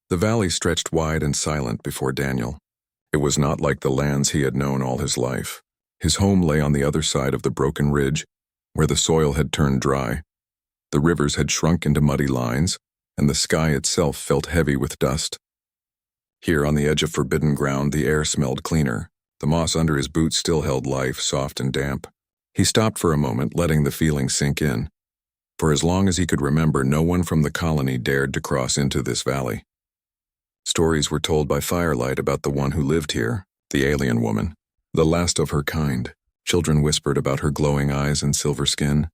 The valley stretched wide and silent before Daniel. It was not like the lands he had known all his life. His home lay on the other side of the broken ridge, where the soil had turned dry. The rivers had shrunk into muddy lines, and the sky itself felt heavy with dust. Here on the edge of forbidden ground, the air smelled cleaner. The moss under his boots still held life, soft and damp. He stopped for a moment, letting the feeling sink in. For as long as he could remember, no one from the colony dared to cross into this valley. Stories were told by firelight about the one who lived here, the alien woman, the last of her kind. Children whispered about her glowing eyes and silver skin,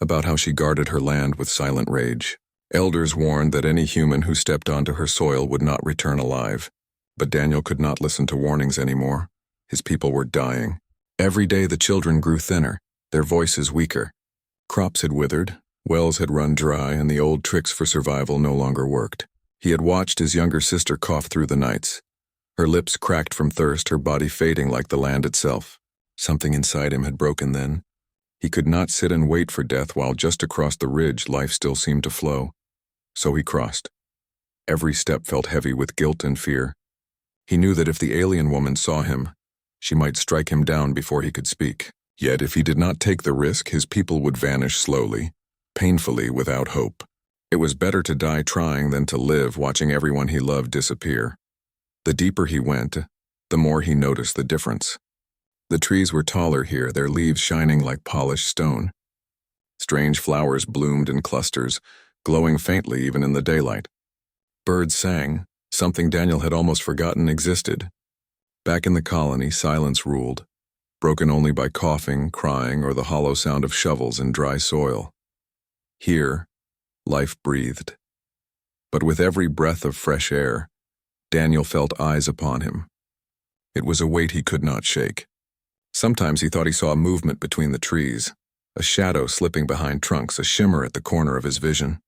about how she guarded her land with silent rage. Elders warned that any human who stepped onto her soil would not return alive. But Daniel could not listen to warnings anymore. His people were dying. Every day the children grew thinner, their voices weaker. Crops had withered, wells had run dry, and the old tricks for survival no longer worked. He had watched his younger sister cough through the nights. Her lips cracked from thirst, her body fading like the land itself. Something inside him had broken then. He could not sit and wait for death while just across the ridge life still seemed to flow. So he crossed. Every step felt heavy with guilt and fear. He knew that if the alien woman saw him, she might strike him down before he could speak. Yet if he did not take the risk, his people would vanish slowly, painfully, without hope. It was better to die trying than to live watching everyone he loved disappear. The deeper he went, the more he noticed the difference. The trees were taller here, their leaves shining like polished stone. Strange flowers bloomed in clusters, glowing faintly even in the daylight. Birds sang, something Daniel had almost forgotten existed. Back in the colony, silence ruled, broken only by coughing, crying, or the hollow sound of shovels in dry soil. Here, life breathed. But with every breath of fresh air, Daniel felt eyes upon him. It was a weight he could not shake. Sometimes he thought he saw a movement between the trees, a shadow slipping behind trunks, a shimmer at the corner of his vision.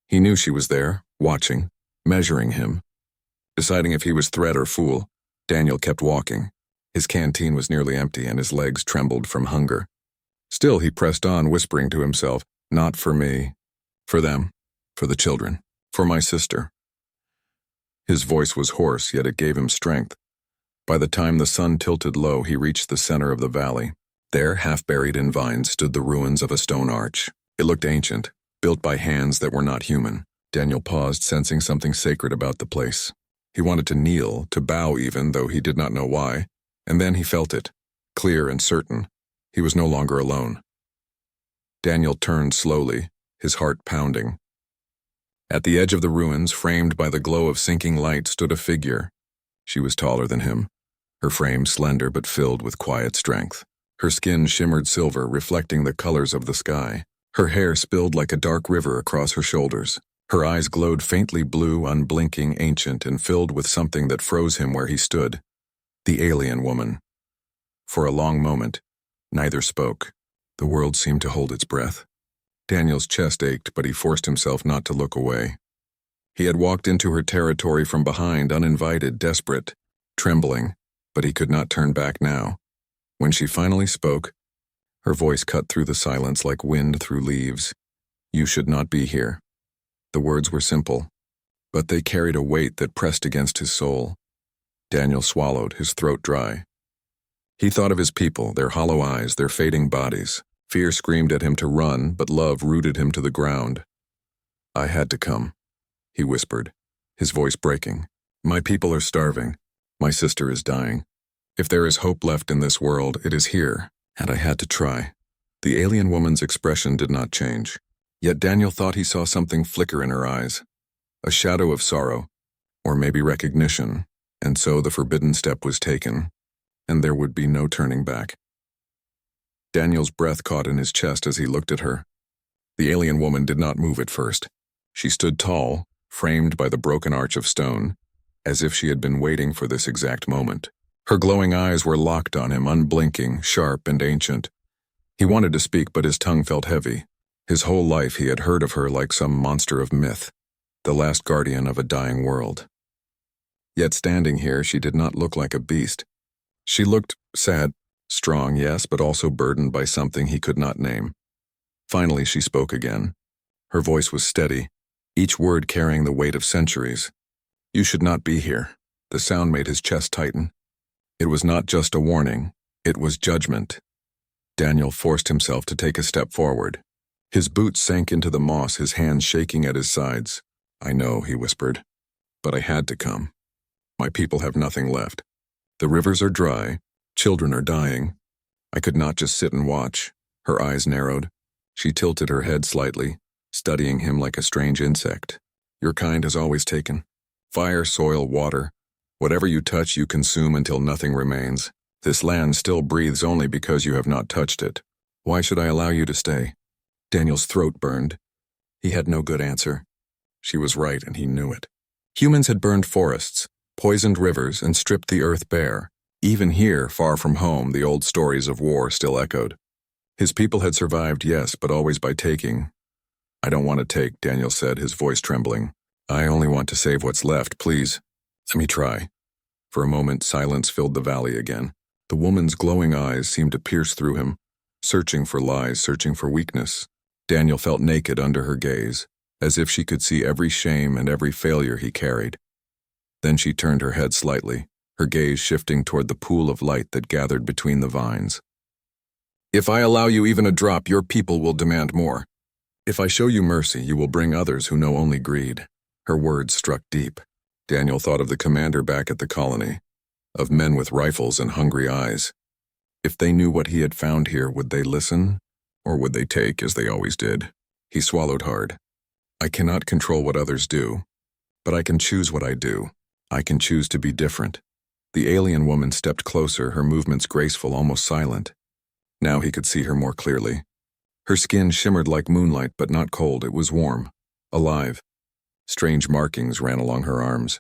He knew she was there, watching, measuring him. Deciding if he was threat or fool, Daniel kept walking. His canteen was nearly empty and his legs trembled from hunger. Still he pressed on, whispering to himself, "Not for me. For them, for the children, for my sister." His voice was hoarse, yet it gave him strength. By the time the sun tilted low, he reached the center of the valley. There, half buried in vines, stood the ruins of a stone arch. It looked ancient, built by hands that were not human. Daniel paused, sensing something sacred about the place. He wanted to kneel, to bow even, though he did not know why. And then he felt it, clear and certain. He was no longer alone. Daniel turned slowly, his heart pounding. At the edge of the ruins, framed by the glow of sinking light, stood a figure. She was taller than him, her frame slender but filled with quiet strength. Her skin shimmered silver, reflecting the colors of the sky. Her hair spilled like a dark river across her shoulders. Her eyes glowed faintly blue, unblinking, ancient, and filled with something that froze him where he stood. The alien woman. For a long moment, neither spoke. The world seemed to hold its breath. Daniel's chest ached, but he forced himself not to look away. He had walked into her territory from behind, uninvited, desperate, trembling, but he could not turn back now. When she finally spoke, her voice cut through the silence like wind through leaves. "You should not be here." The words were simple, but they carried a weight that pressed against his soul. Daniel swallowed, his throat dry. He thought of his people, their hollow eyes, their fading bodies. Fear screamed at him to run, but love rooted him to the ground. "I had to come," he whispered, his voice breaking. "My people are starving. My sister is dying. If there is hope left in this world, it is here, and I had to try." The alien woman's expression did not change. Yet Daniel thought he saw something flicker in her eyes, a shadow of sorrow, or maybe recognition, and so the forbidden step was taken, and there would be no turning back. Daniel's breath caught in his chest as he looked at her. The alien woman did not move at first. She stood tall, framed by the broken arch of stone, as if she had been waiting for this exact moment. Her glowing eyes were locked on him, unblinking, sharp and ancient. He wanted to speak, but his tongue felt heavy. His whole life he had heard of her like some monster of myth, the last guardian of a dying world. Yet standing here, she did not look like a beast. She looked sad, strong, yes, but also burdened by something he could not name. Finally, she spoke again. Her voice was steady, each word carrying the weight of centuries. You should not be here. The sound made his chest tighten. It was not just a warning, it was judgment. Daniel forced himself to take a step forward. His boots sank into the moss, his hands shaking at his sides. I know, he whispered, but I had to come. My people have nothing left. The rivers are dry, children are dying. I could not just sit and watch. Her eyes narrowed. She tilted her head slightly, studying him like a strange insect. Your kind has always taken. Fire, soil, water. Whatever you touch, you consume until nothing remains. This land still breathes only because you have not touched it. Why should I allow you to stay? Daniel's throat burned. He had no good answer. She was right, and he knew it. Humans had burned forests, poisoned rivers, and stripped the earth bare. Even here, far from home, the old stories of war still echoed. His people had survived, yes, but always by taking. I don't want to take, Daniel said, his voice trembling. I only want to save what's left, please. Let me try. For a moment, silence filled the valley again. The woman's glowing eyes seemed to pierce through him, searching for lies, searching for weakness. Daniel felt naked under her gaze, as if she could see every shame and every failure he carried. Then she turned her head slightly, her gaze shifting toward the pool of light that gathered between the vines. If I allow you even a drop, your people will demand more. If I show you mercy, you will bring others who know only greed. Her words struck deep. Daniel thought of the commander back at the colony, of men with rifles and hungry eyes. If they knew what he had found here, would they listen, or would they take as they always did? He swallowed hard. I cannot control what others do, but I can choose what I do. I can choose to be different. The alien woman stepped closer, her movements graceful, almost silent. Now he could see her more clearly. Her skin shimmered like moonlight, but not cold. It was warm, alive. Strange markings ran along her arms,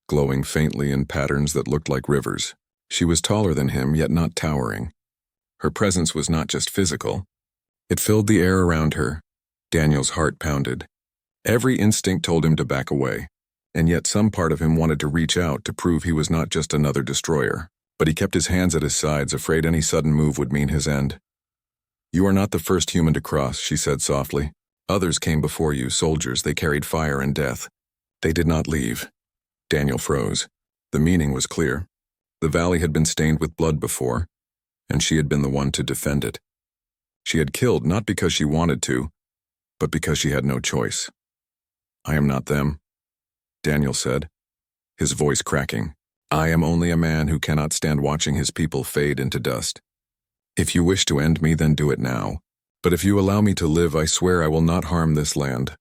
glowing faintly in patterns that looked like rivers. She was taller than him, yet not towering. Her presence was not just physical. It filled the air around her. Daniel's heart pounded. Every instinct told him to back away, and yet some part of him wanted to reach out to prove he was not just another destroyer. But he kept his hands at his sides, afraid any sudden move would mean his end. You are not the first human to cross, she said softly. Others came before you, soldiers. They carried fire and death. They did not leave. Daniel froze. The meaning was clear. The valley had been stained with blood before, and she had been the one to defend it. She had killed not because she wanted to, but because she had no choice. I am not them, Daniel said, his voice cracking. I am only a man who cannot stand watching his people fade into dust. If you wish to end me, then do it now. But if you allow me to live, I swear I will not harm this land.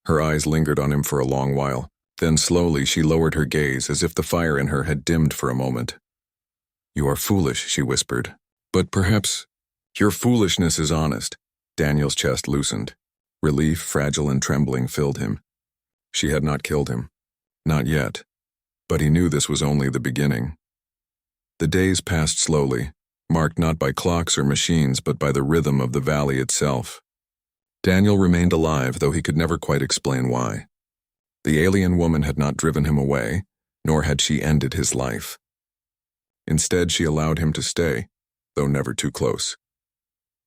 Her eyes lingered on him for a long while. Then slowly she lowered her gaze, as if the fire in her had dimmed for a moment. You are foolish, she whispered. But perhaps your foolishness is honest. Daniel's chest loosened. Relief, fragile and trembling, filled him. She had not killed him. Not yet. But he knew this was only the beginning. The days passed slowly, marked not by clocks or machines, but by the rhythm of the valley itself. Daniel remained alive, though he could never quite explain why. The alien woman had not driven him away, nor had she ended his life. Instead, she allowed him to stay, though never too close.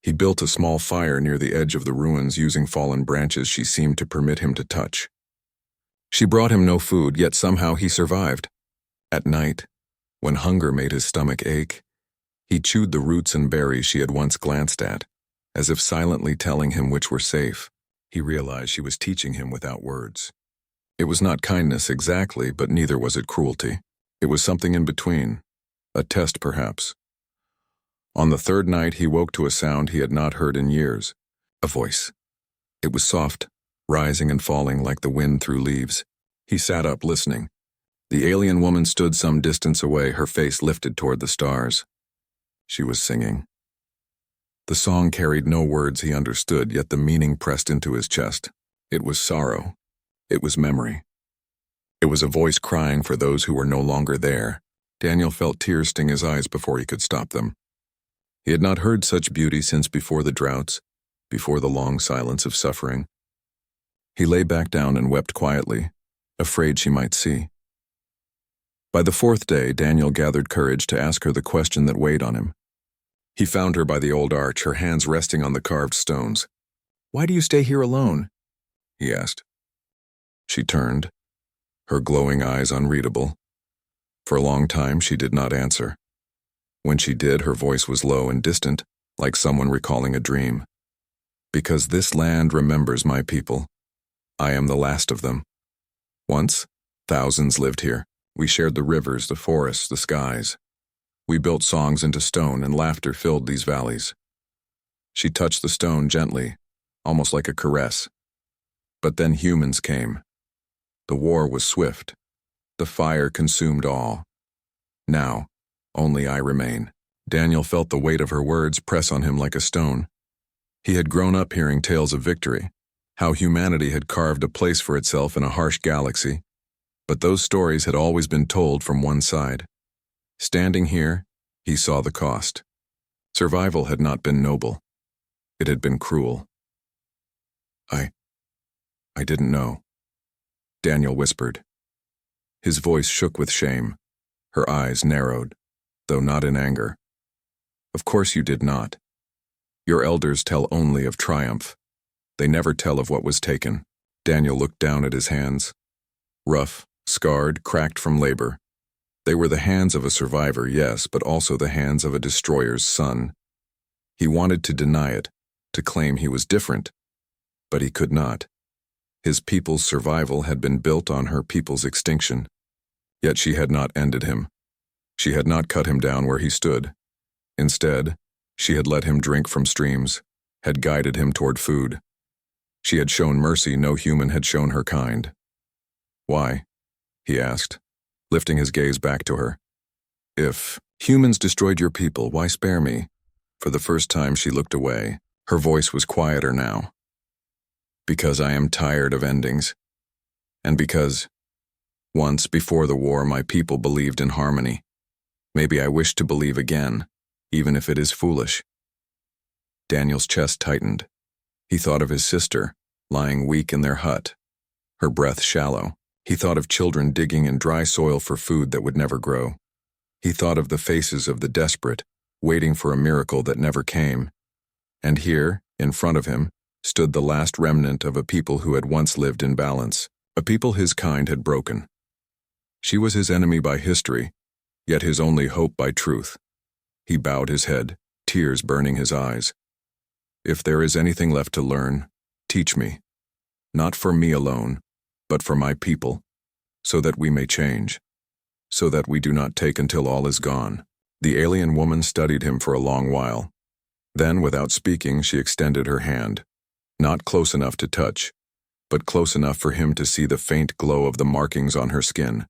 He built a small fire near the edge of the ruins, using fallen branches she seemed to permit him to touch. She brought him no food, yet somehow he survived. At night, when hunger made his stomach ache, he chewed the roots and berries she had once glanced at, as if silently telling him which were safe. He realized she was teaching him without words. It was not kindness exactly, but neither was it cruelty. It was something in between, a test perhaps. On the third night, he woke to a sound he had not heard in years, a voice. It was soft, rising and falling like the wind through leaves. He sat up, listening. The alien woman stood some distance away, her face lifted toward the stars. She was singing. The song carried no words he understood, yet the meaning pressed into his chest. It was sorrow. It was memory. It was a voice crying for those who were no longer there. Daniel felt tears sting his eyes before he could stop them. He had not heard such beauty since before the droughts, before the long silence of suffering. He lay back down and wept quietly, afraid she might see. By the fourth day, Daniel gathered courage to ask her the question that weighed on him. He found her by the old arch, her hands resting on the carved stones. "Why do you stay here alone?" he asked. She turned. her glowing eyes unreadable. For a long time she did not answer. When she did, her voice was low and distant, like someone recalling a dream. Because this land remembers my people. I am the last of them. Once, thousands lived here. We shared the rivers, the forests, the skies. We built songs into stone, and laughter filled these valleys. She touched the stone gently, almost like a caress. But then humans came. The war was swift. The fire consumed all. Now, only I remain. Daniel felt the weight of her words press on him like a stone. He had grown up hearing tales of victory, how humanity had carved a place for itself in a harsh galaxy. But those stories had always been told from one side. Standing here, he saw the cost. Survival had not been noble. It had been cruel. I didn't know, Daniel whispered. His voice shook with shame. Her eyes narrowed, though not in anger. Of course you did not. Your elders tell only of triumph. They never tell of what was taken. Daniel looked down at his hands. Rough, scarred, cracked from labor. They were the hands of a survivor, yes, but also the hands of a destroyer's son. He wanted to deny it, to claim he was different, but he could not. His people's survival had been built on her people's extinction. Yet she had not ended him. She had not cut him down where he stood. Instead, she had let him drink from streams, had guided him toward food. She had shown mercy no human had shown her kind. Why? He asked, lifting his gaze back to her. If humans destroyed your people, why spare me? For the first time she looked away. Her voice was quieter now. Because I am tired of endings. And because, once before the war, my people believed in harmony. Maybe I wish to believe again, even if it is foolish. Daniel's chest tightened. He thought of his sister, lying weak in their hut, her breath shallow. He thought of children digging in dry soil for food that would never grow. He thought of the faces of the desperate, waiting for a miracle that never came. And here, in front of him, stood the last remnant of a people who had once lived in balance, a people his kind had broken. She was his enemy by history, yet his only hope by truth. He bowed his head, tears burning his eyes. If there is anything left to learn, teach me. Not for me alone, but for my people, so that we may change, so that we do not take until all is gone. The alien woman studied him for a long while. Then, without speaking, she extended her hand, not close enough to touch, but close enough for him to see the faint glow of the markings on her skin.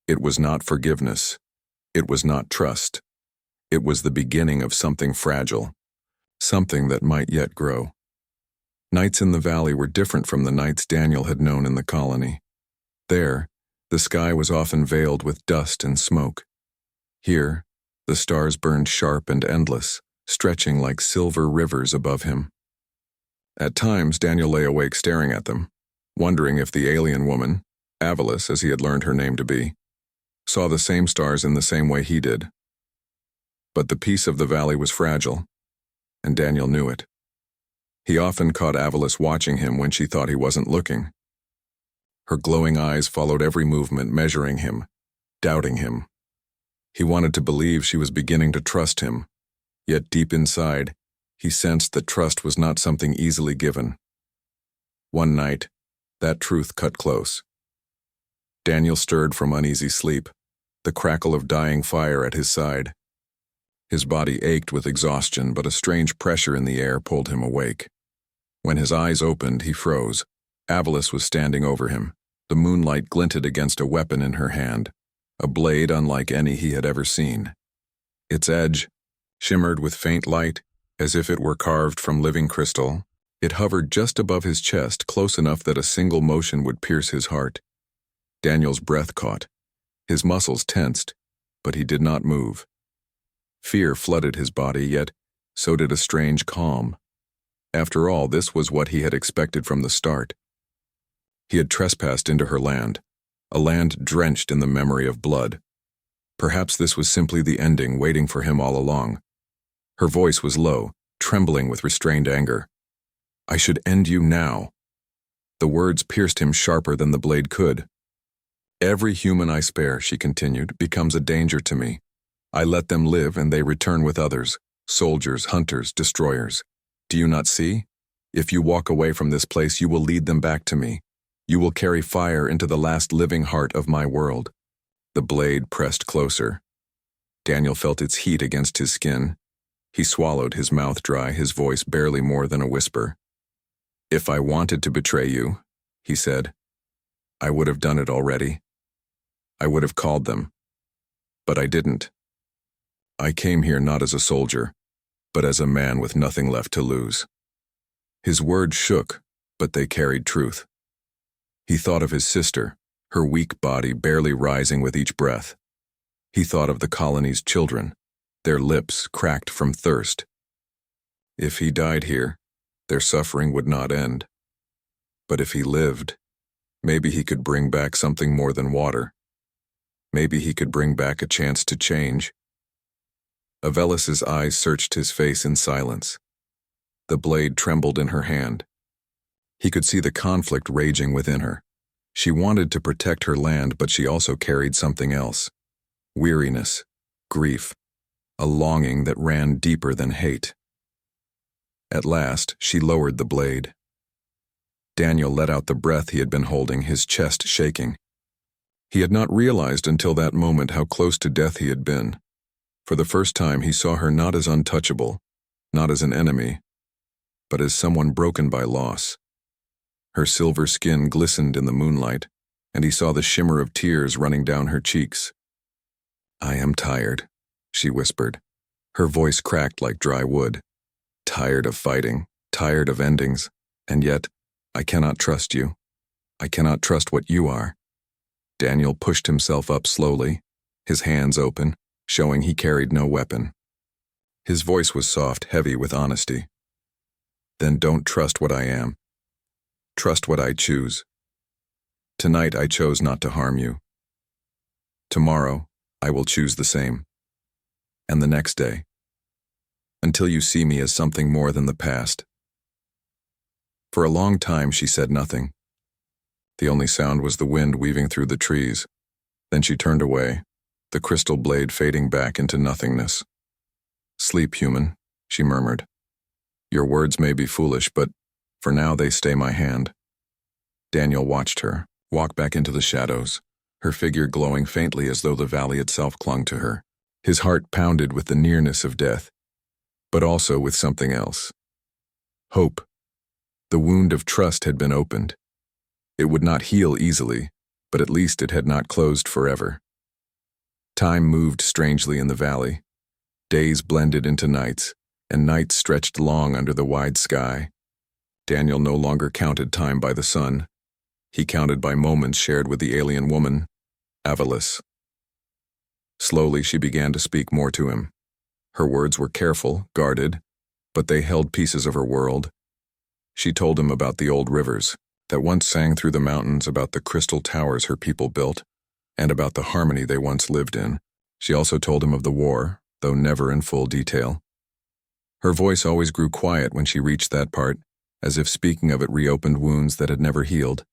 It was not forgiveness. It was not trust. It was the beginning of something fragile, something that might yet grow. Nights in the valley were different from the nights Daniel had known in the colony. There, the sky was often veiled with dust and smoke. Here, the stars burned sharp and endless, stretching like silver rivers above him. At times, Daniel lay awake staring at them, wondering if the alien woman, Avalis as he had learned her name to be, saw the same stars in the same way he did. But the peace of the valley was fragile, and Daniel knew it. He often caught Avalis watching him when she thought he wasn't looking. Her glowing eyes followed every movement, measuring him, doubting him. He wanted to believe she was beginning to trust him, yet deep inside, he sensed that trust was not something easily given. One night, that truth cut close. Daniel stirred from uneasy sleep, the crackle of dying fire at his side. His body ached with exhaustion, but a strange pressure in the air pulled him awake. When his eyes opened, he froze. Avalis was standing over him. The moonlight glinted against a weapon in her hand, a blade unlike any he had ever seen. Its edge shimmered with faint light, as if it were carved from living crystal. It hovered just above his chest, close enough that a single motion would pierce his heart. Daniel's breath caught. His muscles tensed, but he did not move. Fear flooded his body, yet so did a strange calm. After all, this was what he had expected from the start. He had trespassed into her land, a land drenched in the memory of blood. Perhaps this was simply the ending waiting for him all along. Her voice was low, trembling with restrained anger. I should end you now. The words pierced him sharper than the blade could. Every human I spare, she continued, becomes a danger to me. I let them live and they return with others, soldiers, hunters, destroyers. Do you not see? If you walk away from this place, you will lead them back to me. You will carry fire into the last living heart of my world. The blade pressed closer. Daniel felt its heat against his skin. He swallowed, his mouth dry, his voice barely more than a whisper. If I wanted to betray you, he said, I would have done it already. I would have called them. But I didn't. I came here not as a soldier, but as a man with nothing left to lose. His words shook, but they carried truth. He thought of his sister, her weak body barely rising with each breath. He thought of the colony's children, their lips cracked from thirst. If he died here, their suffering would not end. But if he lived, maybe he could bring back something more than water. Maybe he could bring back a chance to change. Avelis's eyes searched his face in silence. The blade trembled in her hand. He could see the conflict raging within her. She wanted to protect her land, but she also carried something else. Weariness, grief, a longing that ran deeper than hate. At last, she lowered the blade. Daniel let out the breath he had been holding, his chest shaking. He had not realized until that moment how close to death he had been. For the first time, he saw her not as untouchable, not as an enemy, but as someone broken by loss. Her silver skin glistened in the moonlight, and he saw the shimmer of tears running down her cheeks. I am tired, she whispered. Her voice cracked like dry wood. Tired of fighting, tired of endings, and yet, I cannot trust you. I cannot trust what you are. Daniel pushed himself up slowly, his hands open, showing he carried no weapon. His voice was soft, heavy with honesty. Then don't trust what I am. Trust what I choose. Tonight I chose not to harm you. Tomorrow, I will choose the same. And the next day. Until you see me as something more than the past. For a long time she said nothing. The only sound was the wind weaving through the trees. Then she turned away, the crystal blade fading back into nothingness. Sleep, human, she murmured. Your words may be foolish, but for now they stay my hand. Daniel watched her walk back into the shadows, her figure glowing faintly as though the valley itself clung to her. His heart pounded with the nearness of death, but also with something else. Hope. The wound of trust had been opened. It would not heal easily, but at least it had not closed forever. Time moved strangely in the valley. Days blended into nights, and nights stretched long under the wide sky. Daniel no longer counted time by the sun. He counted by moments shared with the alien woman, Avelis. Slowly she began to speak more to him. Her words were careful, guarded, but they held pieces of her world. She told him about the old rivers that once sang through the mountains, about the crystal towers her people built, and about the harmony they once lived in. She also told him of the war, though never in full detail. Her voice always grew quiet when she reached that part, as if speaking of it reopened wounds that had never healed.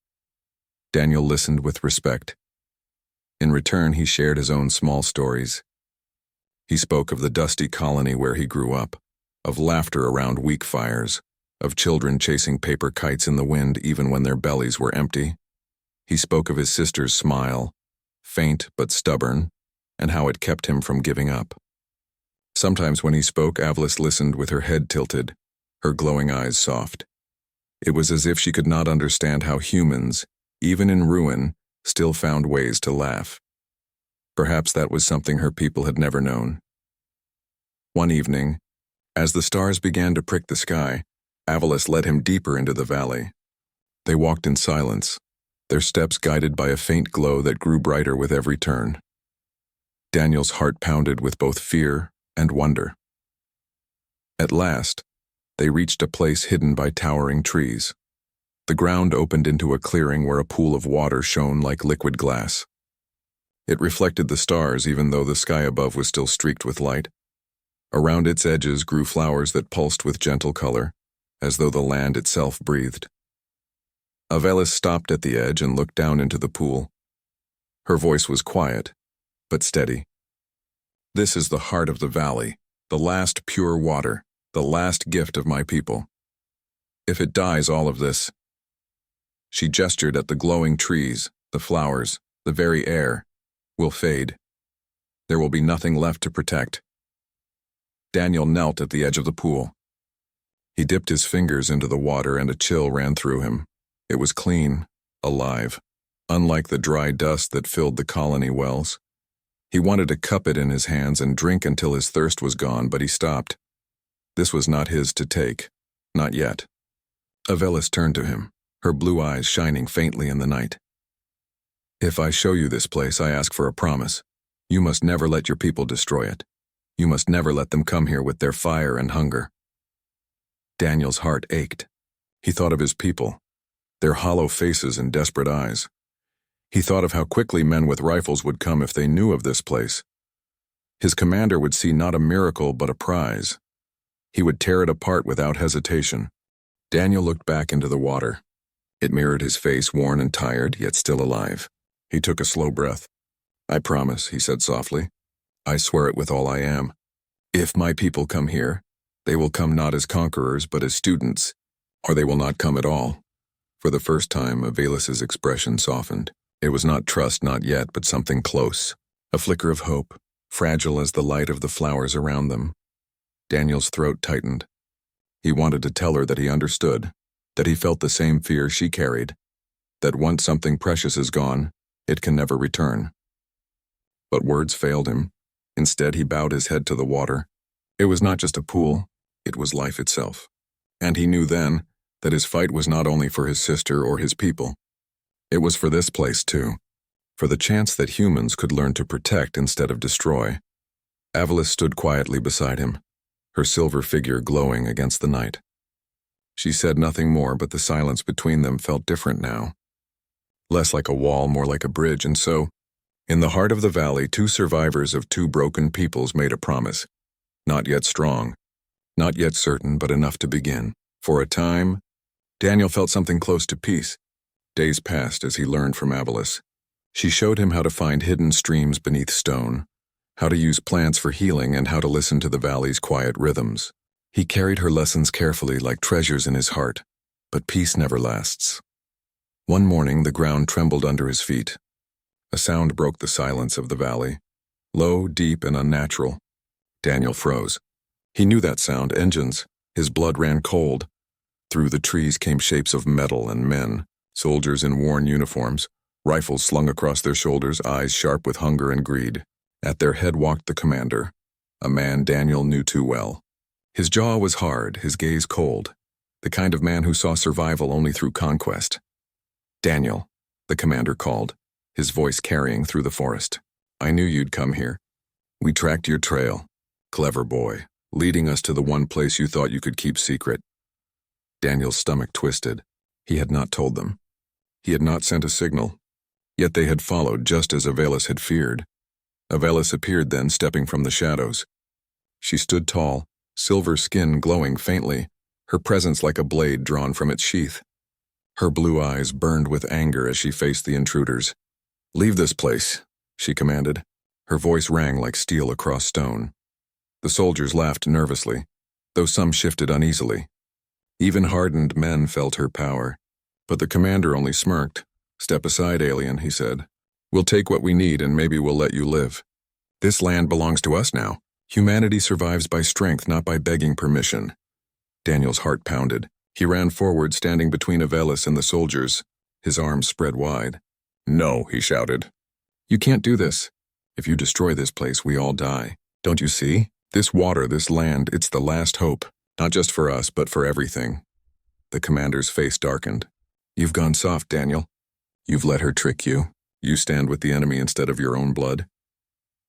Daniel listened with respect. In return, he shared his own small stories. He spoke of the dusty colony where he grew up, of laughter around weak fires, of children chasing paper kites in the wind even when their bellies were empty. He spoke of his sister's smile, faint but stubborn, and how it kept him from giving up. Sometimes when he spoke, Avelis listened with her head tilted, her glowing eyes soft. It was as if she could not understand how humans, even in ruin, still found ways to laugh. Perhaps that was something her people had never known. One evening, as the stars began to prick the sky, Avelis led him deeper into the valley. They walked in silence, their steps guided by a faint glow that grew brighter with every turn. Daniel's heart pounded with both fear and wonder. At last, they reached a place hidden by towering trees. The ground opened into a clearing where a pool of water shone like liquid glass. It reflected the stars even though the sky above was still streaked with light. Around its edges grew flowers that pulsed with gentle color, as though the land itself breathed. Avelis stopped at the edge and looked down into the pool. Her voice was quiet, but steady. "This is the heart of the valley, the last pure water, the last gift of my people. If it dies, all of this—" She gestured at the glowing trees, the flowers, the very air, "will fade. There will be nothing left to protect." Daniel knelt at the edge of the pool. He dipped his fingers into the water and a chill ran through him. It was clean, alive, unlike the dry dust that filled the colony wells. He wanted to cup it in his hands and drink until his thirst was gone, but he stopped. This was not his to take, not yet. Avelis turned to him, her blue eyes shining faintly in the night. "If I show you this place, I ask for a promise. You must never let your people destroy it. You must never let them come here with their fire and hunger." Daniel's heart ached. He thought of his people, their hollow faces and desperate eyes. He thought of how quickly men with rifles would come if they knew of this place. His commander would see not a miracle but a prize. He would tear it apart without hesitation. Daniel looked back into the water. It mirrored his face, worn and tired, yet still alive. He took a slow breath. "I promise," he said softly. "I swear it with all I am. If my people come here, they will come not as conquerors but as students, or they will not come at all." For the first time, Avelis's expression softened. It was not trust, not yet, but something close. A flicker of hope, fragile as the light of the flowers around them. Daniel's throat tightened. He wanted to tell her that he understood, that he felt the same fear she carried, that once something precious is gone, it can never return. But words failed him. Instead, he bowed his head to the water. It was not just a pool, it was life itself. And he knew then that his fight was not only for his sister or his people. It was for this place, too, for the chance that humans could learn to protect instead of destroy. Avelis stood quietly beside him, her silver figure glowing against the night. She said nothing more, but the silence between them felt different now. Less like a wall, more like a bridge, and so, in the heart of the valley, two survivors of two broken peoples made a promise. Not yet strong, not yet certain, but enough to begin. For a time, Daniel felt something close to peace. Days passed as he learned from Avelis. She showed him how to find hidden streams beneath stone, how to use plants for healing, and how to listen to the valley's quiet rhythms. He carried her lessons carefully like treasures in his heart, but peace never lasts. One morning, the ground trembled under his feet. A sound broke the silence of the valley, low, deep, and unnatural. Daniel froze. He knew that sound, engines. His blood ran cold. Through the trees came shapes of metal and men, soldiers in worn uniforms, rifles slung across their shoulders, eyes sharp with hunger and greed. At their head walked the commander, a man Daniel knew too well. His jaw was hard, his gaze cold, the kind of man who saw survival only through conquest. "Daniel," the commander called, his voice carrying through the forest. "I knew you'd come here. We tracked your trail. Clever boy, leading us to the one place you thought you could keep secret." Daniel's stomach twisted. He had not told them. He had not sent a signal. Yet they had followed just as Avelis had feared. Avelis appeared then, stepping from the shadows. She stood tall, silver skin glowing faintly, her presence like a blade drawn from its sheath. Her blue eyes burned with anger as she faced the intruders. "Leave this place," she commanded. Her voice rang like steel across stone. The soldiers laughed nervously, though some shifted uneasily. Even hardened men felt her power. But the commander only smirked. "Step aside, alien," he said. "We'll take what we need and maybe we'll let you live. This land belongs to us now. Humanity survives by strength, not by begging permission." Daniel's heart pounded. He ran forward, standing between Avelis and the soldiers, his arms spread wide. "No," he shouted. "You can't do this. If you destroy this place, we all die. Don't you see? This water, this land, it's the last hope. Not just for us, but for everything." The commander's face darkened. "You've gone soft, Daniel. You've let her trick you. You stand with the enemy instead of your own blood."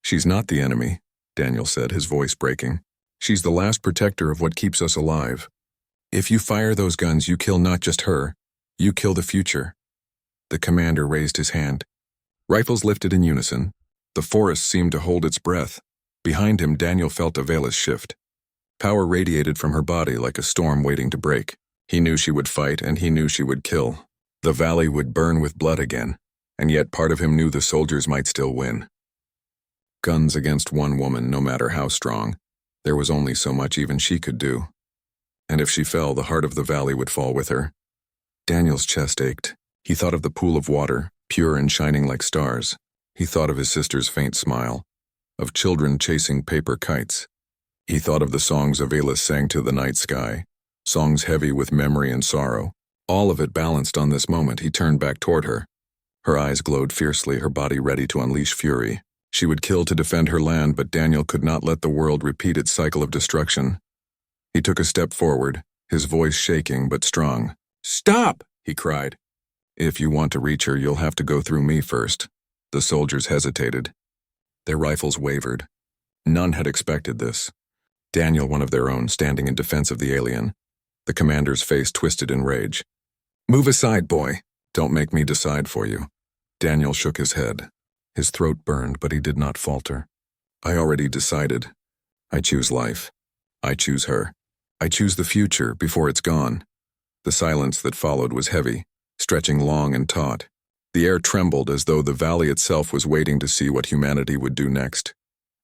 "She's not the enemy," Daniel said, his voice breaking. "She's the last protector of what keeps us alive. If you fire those guns, you kill not just her, you kill the future." The commander raised his hand. Rifles lifted in unison. The forest seemed to hold its breath. Behind him, Daniel felt Avelis shift. Power radiated from her body like a storm waiting to break. He knew she would fight, and he knew she would kill. The valley would burn with blood again. and yet part of him knew the soldiers might still win. Guns against one woman, no matter how strong, there was only so much even she could do. And if she fell, the heart of the valley would fall with her. Daniel's chest ached. He thought of the pool of water, pure and shining like stars. He thought of his sister's faint smile, of children chasing paper kites. He thought of the songs Avelis sang to the night sky, songs heavy with memory and sorrow. All of it balanced on this moment. He turned back toward her. Her eyes glowed fiercely, her body ready to unleash fury. She would kill to defend her land, but Daniel could not let the world repeat its cycle of destruction. He took a step forward, his voice shaking but strong. "Stop!" he cried. "If you want to reach her, you'll have to go through me first." The soldiers hesitated. Their rifles wavered. None had expected this. Daniel, one of their own, standing in defense of the alien. The commander's face twisted in rage. "Move aside, boy. Don't make me decide for you." Daniel shook his head. His throat burned, but he did not falter. "I already decided. I choose life. I choose her. I choose the future before it's gone." The silence that followed was heavy, stretching long and taut. The air trembled as though the valley itself was waiting to see what humanity would do next.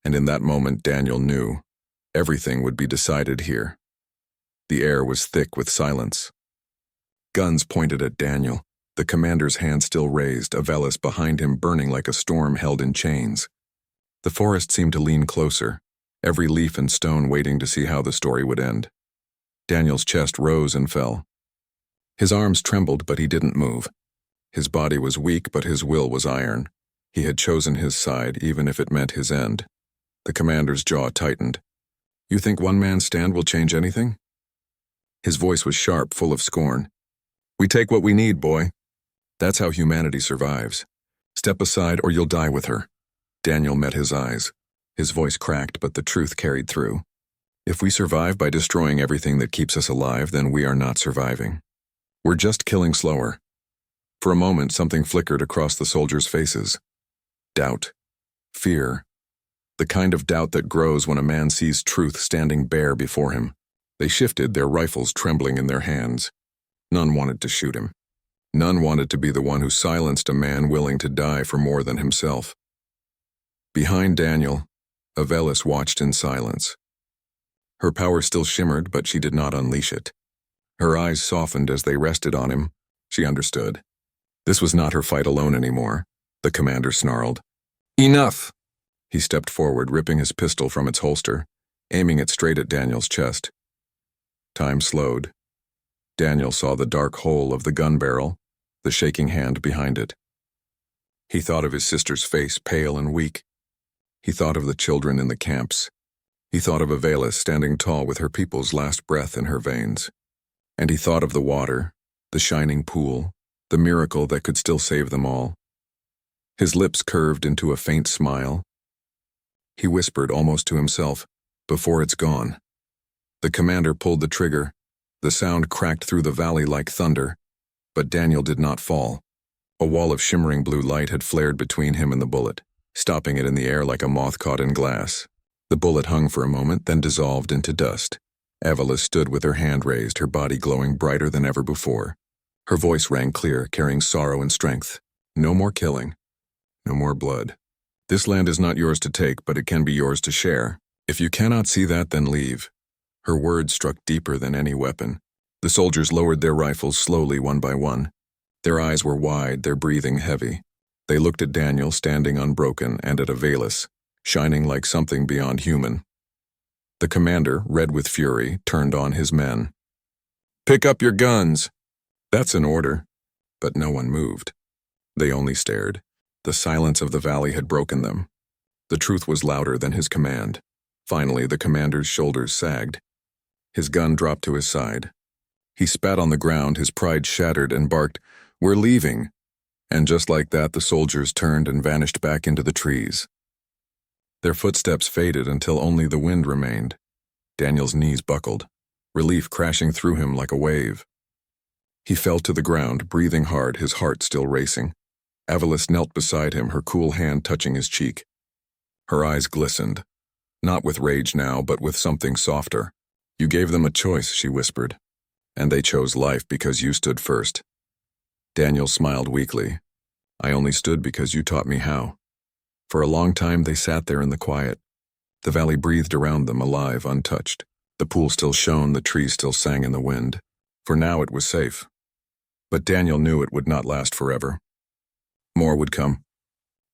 And in that moment, Daniel knew. Everything would be decided here. The air was thick with silence. Guns pointed at Daniel, the commander's hand still raised, Avelis behind him burning like a storm held in chains. The forest seemed to lean closer, every leaf and stone waiting to see how the story would end. Daniel's chest rose and fell. His arms trembled, but he didn't move. His body was weak, but his will was iron. He had chosen his side, even if it meant his end. The commander's jaw tightened. "You think one man's stand will change anything?" His voice was sharp, full of scorn. "We take what we need, boy. That's how humanity survives. Step aside or you'll die with her." Daniel met his eyes. His voice cracked, but the truth carried through. If we survive by destroying everything that keeps us alive, then we are not surviving. We're just killing slower. For a moment, something flickered across the soldiers' faces. Doubt. Fear. The kind of doubt that grows when a man sees truth standing bare before him. They shifted, their rifles trembling in their hands. None wanted to shoot him. None wanted to be the one who silenced a man willing to die for more than himself. Behind Daniel, Avelis watched in silence. Her power still shimmered, but she did not unleash it. Her eyes softened as they rested on him. She understood. This was not her fight alone anymore. The commander snarled. "Enough!" He stepped forward, ripping his pistol from its holster, aiming it straight at Daniel's chest. Time slowed. Daniel saw the dark hole of the gun barrel, the shaking hand behind it. He thought of his sister's face, pale and weak. He thought of the children in the camps. He thought of Avelis standing tall with her people's last breath in her veins. And he thought of the water, the shining pool, the miracle that could still save them all. His lips curved into a faint smile. He whispered almost to himself, "Before it's gone." The commander pulled the trigger. The sound cracked through the valley like thunder, but Daniel did not fall. A wall of shimmering blue light had flared between him and the bullet, stopping it in the air like a moth caught in glass. The bullet hung for a moment, then dissolved into dust. Avelis stood with her hand raised, her body glowing brighter than ever before. Her voice rang clear, carrying sorrow and strength. "No more killing. No more blood. This land is not yours to take, but it can be yours to share. If you cannot see that, then leave." Her words struck deeper than any weapon. The soldiers lowered their rifles slowly, one by one. Their eyes were wide, their breathing heavy. They looked at Daniel, standing unbroken, and at Avelis, shining like something beyond human. The commander, red with fury, turned on his men. "Pick up your guns!" That's an order. But no one moved. They only stared. The silence of the valley had broken them. The truth was louder than his command. Finally, the commander's shoulders sagged. His gun dropped to his side. He spat on the ground, his pride shattered, and barked, "We're leaving!" And just like that, the soldiers turned and vanished back into the trees. Their footsteps faded until only the wind remained. Daniel's knees buckled, relief crashing through him like a wave. He fell to the ground, breathing hard, his heart still racing. Avelis knelt beside him, her cool hand touching his cheek. Her eyes glistened, not with rage now, but with something softer. "You gave them a choice," she whispered, "and they chose life because you stood first." Daniel smiled weakly. I only stood because you taught me how." For a long time they sat there in the quiet. The valley breathed around them, alive, untouched. The pool still shone, the trees still sang in the wind. For now it was safe. But Daniel knew it would not last forever. More would come.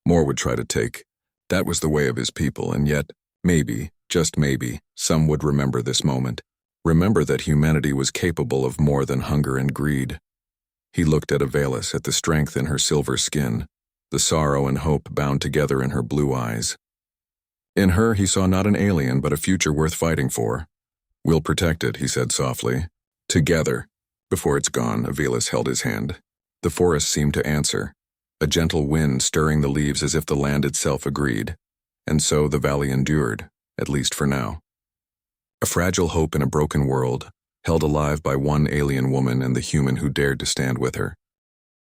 More would try to take. That was the way of his people, and yet, maybe, just maybe, some would remember this moment. Remember that humanity was capable of more than hunger and greed. He looked at Avelis, at the strength in her silver skin, the sorrow and hope bound together in her blue eyes. In her he saw not an alien but a future worth fighting for. "We'll protect it," he said softly. "Together." Before it's gone, Avelis held his hand. The forest seemed to answer, a gentle wind stirring the leaves as if the land itself agreed. And so the valley endured, at least for now. A fragile hope in a broken world, held alive by one alien woman and the human who dared to stand with her.